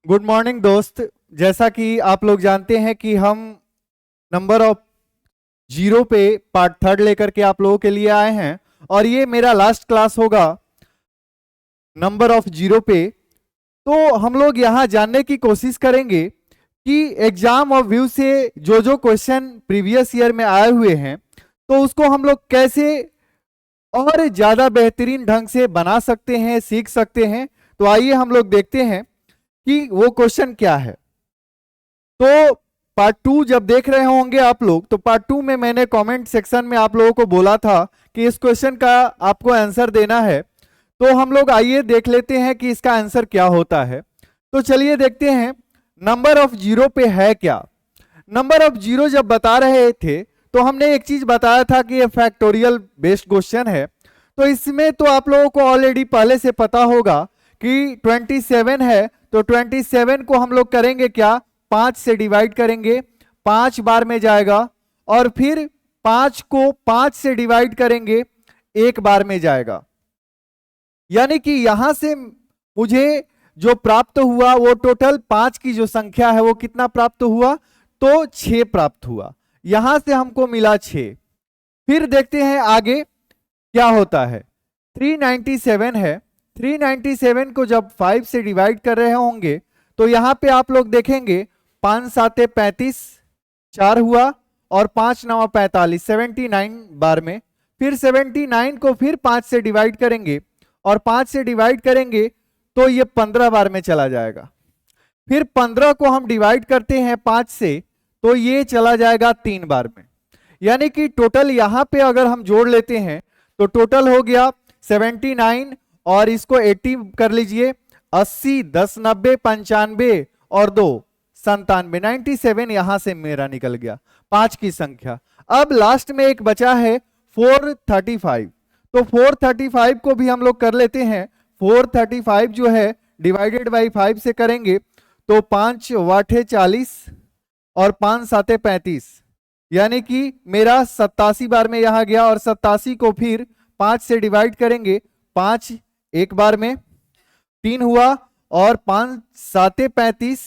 Good morning दोस्त। जैसा कि आप लोग जानते हैं कि हम नंबर ऑफ जीरो पे पार्ट थर्ड लेकर के आप लोगों के लिए आए हैं और ये मेरा लास्ट क्लास होगा नंबर ऑफ जीरो पे। तो हम लोग यहाँ जानने की कोशिश करेंगे कि एग्जाम ऑफ व्यू से जो जो क्वेश्चन प्रीवियस ईयर में आए हुए हैं तो उसको हम लोग कैसे और ज्यादा बेहतरीन ढंग से बना सकते हैं, सीख सकते हैं। तो आइए हम लोग देखते हैं कि वो क्वेश्चन क्या है। तो पार्ट टू जब देख रहे होंगे आप लोग, तो पार्ट टू में मैंने कमेंट सेक्शन में आप लोगों को बोला था कि इस क्वेश्चन का आपको आंसर देना है। तो हम लोग आइए देख लेते हैं कि इसका आंसर क्या होता है। तो चलिए देखते हैं नंबर ऑफ जीरो पे है क्या। नंबर ऑफ जीरो जब बता रहे थे तो हमने एक चीज बताया था कि ये फैक्टोरियल बेस्ड क्वेश्चन है। तो इसमें तो आप लोगों को ऑलरेडी पहले से पता होगा कि 27 है, तो 27 को हम लोग करेंगे क्या, 5 से डिवाइड करेंगे, 5 बार में जाएगा। और फिर 5 को 5 से डिवाइड करेंगे, 1 बार में जाएगा। यानी कि यहां से मुझे जो प्राप्त हुआ वो टोटल 5 की जो संख्या है वो कितना प्राप्त हुआ, तो 6 प्राप्त हुआ। यहां से हमको मिला 6। फिर देखते हैं आगे क्या होता है। 397 है, 397 को जब 5 से डिवाइड कर रहे होंगे तो यहां पे आप लोग देखेंगे 5 साते 35, 4 हुआ और 5 नवा 45, 79 बार में। फिर 79 को फिर 5 से डिवाइड करेंगे और 5 से डिवाइड करेंगे तो ये 15 बार में चला जाएगा। फिर 15 को हम डिवाइड करते हैं 5 से तो ये चला जाएगा 3 बार में। यानी कि टोटल यहां पे अगर हम जोड़ लेते हैं तो टोटल हो गया 79 और इसको 80 कर लीजिए, 80, 10, 90, 95 और 2, 97, 97 यहां से मेरा निकल गया 5 की संख्या। अब लास्ट में एक बचा है 435। तो 435 को भी हम लोग कर लेते हैं। 435 जो है डिवाइडेड बाई 5 से करेंगे तो 5 वाठे 40 और 5 साते 35, यानी कि मेरा 87 बार में यहां गया। और 87 को फिर 5 से डिवाइड करेंगे, 5 एक बार में, 3 हुआ और 5 साते 35।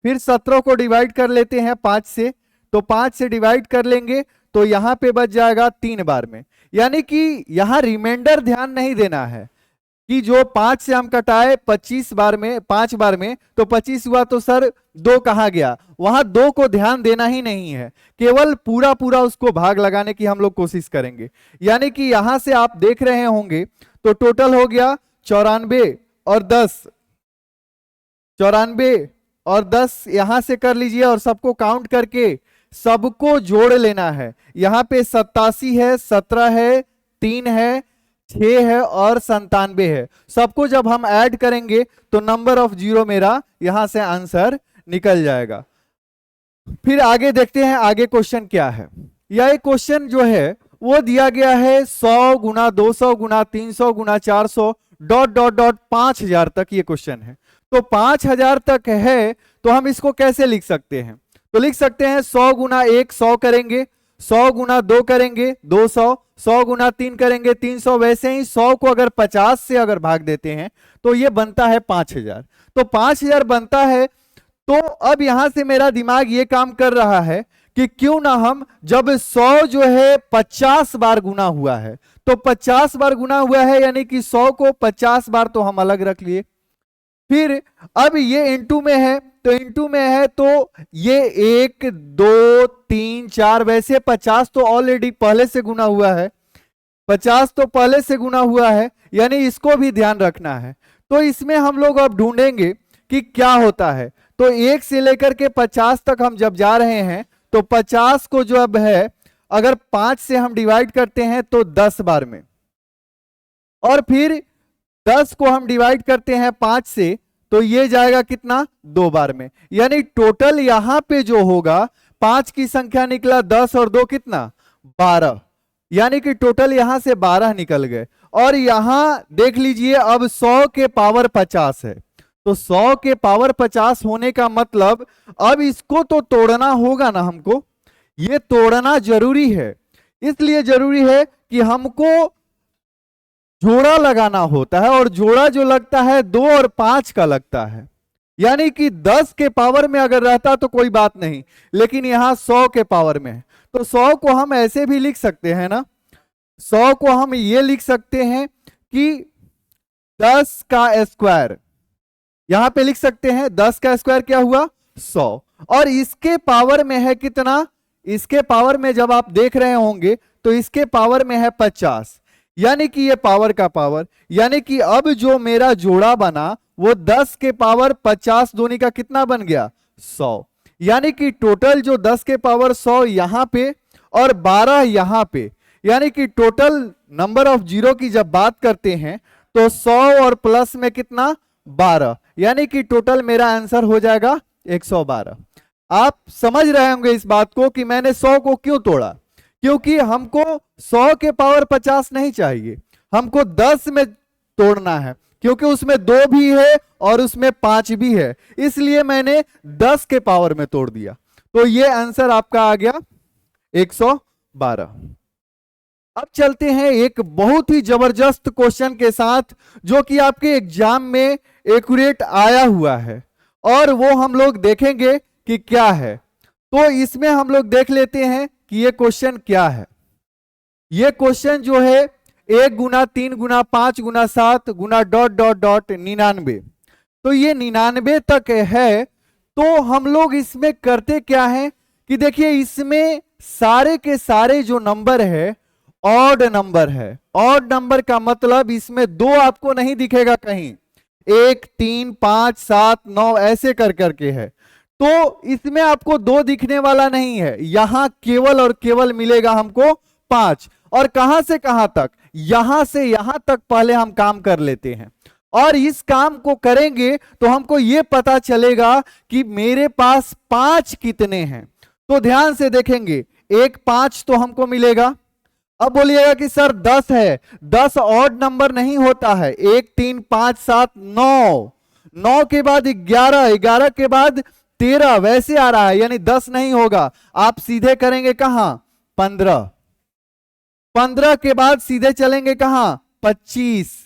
फिर 17 को डिवाइड कर लेते हैं 5 से, तो 5 से डिवाइड कर लेंगे तो यहां पे बच जाएगा 3 बार में। यानी कि यहां रिमाइंडर ध्यान नहीं देना है कि जो 5 से हम कटाए 25 बार में, 5 बार में, तो 25 हुआ तो सर 2 कहां गया, वहां 2 को ध्यान देना ही नहीं है, केवल पूरा पूरा उसको भाग लगाने की हम लोग कोशिश करेंगे। यानी कि यहां से आप देख रहे होंगे तो टोटल हो गया 94 और 10, 94 और 10 यहां से कर लीजिए और सबको काउंट करके सबको जोड़ लेना है। यहां पे 87 है, 17 है, 3 है, 6 है और 97 है। सबको जब हम ऐड करेंगे तो नंबर ऑफ जीरो मेरा यहां से आंसर निकल जाएगा। फिर आगे देखते हैं आगे क्वेश्चन क्या है। यह क्वेश्चन जो है वो दिया गया है 100 गुना 200 गुना 300 गुना 400 डॉट डॉट डॉट 5000 तक ये क्वेश्चन है। तो 5000 तक है तो हम इसको कैसे लिख सकते हैं, तो लिख सकते हैं 100 गुना 1 100 करेंगे, 100 गुना 2 करेंगे 200, 100 गुना 3 करेंगे 300। वैसे ही 100 को अगर 50 से अगर भाग देते हैं तो ये बनता है 5000। तो 5000 बनता है। तो अब यहां से मेरा दिमाग ये काम कर रहा है कि क्यों ना हम, जब 100 जो है 50 बार गुना हुआ है, तो 50 बार गुना हुआ है यानी कि 100 को 50 बार तो हम अलग रख लिए। फिर अब ये इंटू में है, तो इंटू में है तो ये 1 2 3 4, वैसे 50 तो ऑलरेडी पहले से गुना हुआ है, 50 तो पहले से गुना हुआ है, यानी इसको भी ध्यान रखना है। तो इसमें हम लोग अब ढूंढेंगे कि क्या होता है। तो 1 से लेकर के 50 तक हम जब जा रहे हैं तो 50 को जो अब है अगर 5 से हम डिवाइड करते हैं तो 10 बार में, और फिर 10 को हम डिवाइड करते हैं 5 से तो ये जाएगा कितना, 2 बार में। यानी टोटल यहां पे जो होगा 5 की संख्या निकला 10 और 2 कितना, 12। यानी कि टोटल यहां से 12 निकल गए। और यहां देख लीजिए अब 100 के पावर 50 है, तो 100 के पावर 50 होने का मतलब अब इसको तो तोड़ना होगा ना हमको, ये तोड़ना जरूरी है। इसलिए जरूरी है कि हमको जोड़ा लगाना होता है, और जोड़ा जो लगता है 2 और 5 का लगता है। यानी कि 10 के पावर में अगर रहता तो कोई बात नहीं, लेकिन यहां 100 के पावर में है। तो 100 को हम ऐसे भी लिख सकते हैं ना, 100 को हम ये लिख सकते हैं कि 10 का स्क्वायर, यहां पे लिख सकते हैं 10 का स्क्वायर क्या हुआ 100, और इसके पावर में है कितना, इसके पावर में जब आप देख रहे होंगे तो इसके पावर में है 50, यानी कि ये पावर का पावर, यानी कि अब जो मेरा जोड़ा बना वो 10 के पावर 50 दूनी का कितना बन गया 100, यानी कि टोटल जो 10 के पावर 100 यहां पे और 12 यहां पे, यानी कि टोटल नंबर ऑफ जीरो की जब बात करते हैं तो 100 और प्लस में कितना 12, यानी कि टोटल मेरा आंसर हो जाएगा 112। आप समझ रहे होंगे इस बात को कि मैंने 100 को क्यों तोड़ा, क्योंकि हमको 100 के पावर 50 नहीं चाहिए, हमको 10 में तोड़ना है, क्योंकि उसमें 2 भी है और उसमें 5 भी है, इसलिए मैंने 10 के पावर में तोड़ दिया। तो ये आंसर आपका आ गया 112। अब चलते हैं एक बहुत ही जबरदस्त क्वेश्चन के साथ जो कि आपके एग्जाम में एक्यूरेट आया हुआ है, और वो हम लोग देखेंगे कि क्या है। तो इसमें हम लोग देख लेते हैं कि ये क्वेश्चन क्या है। ये क्वेश्चन जो है 1 गुना 3 गुना 5 गुना 7 गुना डॉट डॉट डॉट 99, तो ये 99 तक है। तो हम लोग इसमें करते क्या है कि देखिए इसमें सारे के सारे जो नंबर है ऑड नंबर है। ऑड नंबर का मतलब इसमें 2 आपको नहीं दिखेगा कहीं, 1 3 5 7 9 ऐसे कर करके है, तो इसमें आपको 2 दिखने वाला नहीं है, यहां केवल और केवल मिलेगा हमको 5। और कहां से कहां तक, यहां से यहां तक पहले हम काम कर लेते हैं, और इस काम को करेंगे तो हमको यह पता चलेगा कि मेरे पास 5 कितने हैं। तो ध्यान से देखेंगे, एक 5 तो हमको मिलेगा। अब बोलिएगा कि सर 10 है, 10 ऑड नंबर नहीं होता है, 1 3 5 7 9, 9 के बाद 11, 11 के बाद 13 वैसे आ रहा है, यानी 10 नहीं होगा। आप सीधे करेंगे कहां 15, 15 के बाद सीधे चलेंगे कहां 25,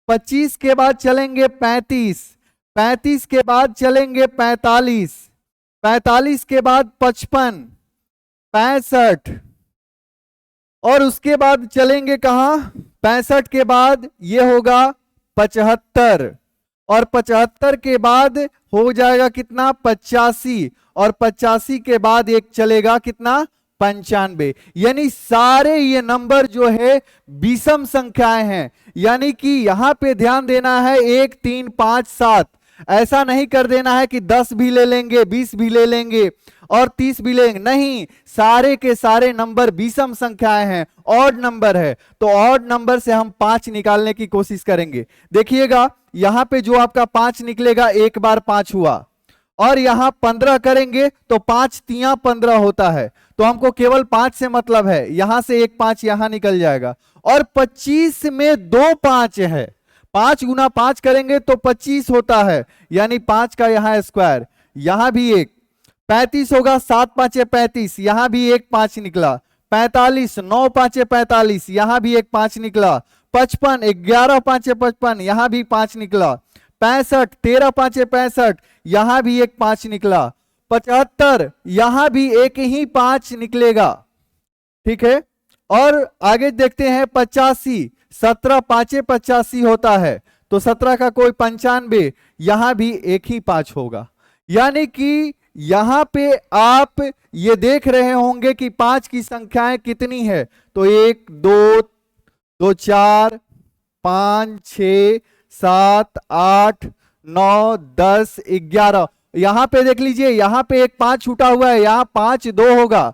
25 के बाद चलेंगे 35, 35 के बाद चलेंगे 45, 45 के बाद 55, 65, और उसके बाद चलेंगे कहां 65 के बाद ये होगा 75, और 75 के बाद हो जाएगा कितना 85, और 85 के बाद एक चलेगा कितना 95। यानी सारे ये नंबर जो है विषम संख्याएं हैं, यानी कि यहां पे ध्यान देना है 1 3 5 7, ऐसा नहीं कर देना है कि 10 भी ले लेंगे 20 भी ले लेंगे और 30 भी लेंगे, नहीं, सारे के सारे नंबर विषम संख्याएं हैं, ऑड नंबर है। तो ऑड नंबर से हम 5 निकालने की कोशिश करेंगे। देखिएगा यहां पे जो आपका 5 निकलेगा, एक बार 5 हुआ, और यहां 15 करेंगे तो 5 तिया 15 होता है, तो हमको केवल 5 से मतलब है, यहां से एक 5 यहां निकल जाएगा। और 25 में 2 5 है, 5 गुना 5 करेंगे तो 25 होता है, यानी 5 का यहां स्क्वायर, यहां भी एक 35 होगा, 7 5 35, यहां भी एक 5 निकला। 45 9 5 45, यहां भी एक 5 निकला। 55 11 5 55, यहां भी 5 निकला। 65 13 5 65, यहां भी एक 5 निकला। 75 यहां भी एक ही 5 निकलेगा, ठीक है। और आगे देखते हैं 85, 17 5 85 होता है, तो 17 का कोई 95, यहां भी एक ही 5 होगा। यानी कि यहां पे आप ये देख रहे होंगे कि 5 की संख्याएं कितनी है, तो 1 2 2 4 5 6 7 8 9 10 11, यहां पे देख लीजिए, यहां पे एक 5 छूटा हुआ है, यहां 5 2 होगा,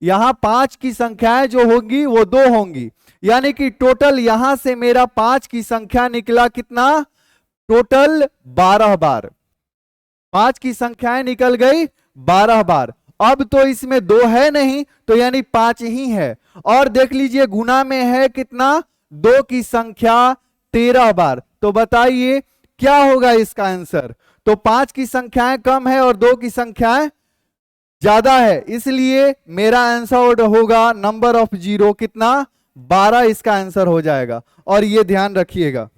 यहां 5 की संख्याएं जो होंगी वो 2 होंगी, यानी कि टोटल यहां से मेरा 5 की संख्या निकला कितना, टोटल 12 बार। 5 की संख्याएं निकल गई 12 बार। अब तो इसमें 2 है नहीं, तो यानी 5 ही है। और देख लीजिए गुना में है कितना, 2 की संख्या 13 बार। तो बताइए क्या होगा इसका आंसर। तो 5 की संख्याएं कम है और 2 की संख्याएं ज्यादा है, इसलिए मेरा आंसर होगा नंबर ऑफ जीरो कितना 12, इसका आंसर हो जाएगा। और ये ध्यान रखिएगा।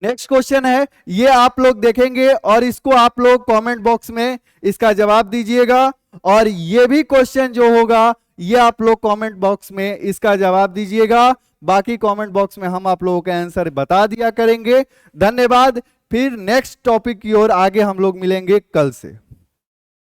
नेक्स्ट क्वेश्चन है, ये आप लोग देखेंगे और इसको आप लोग कमेंट बॉक्स में इसका जवाब दीजिएगा, और ये भी क्वेश्चन जो होगा ये आप लोग कमेंट बॉक्स में इसका जवाब दीजिएगा। बाकी कमेंट बॉक्स में हम आप लोगों का आंसर बता दिया करेंगे। धन्यवाद। फिर नेक्स्ट टॉपिक की ओर आगे हम लोग मिलेंगे कल से।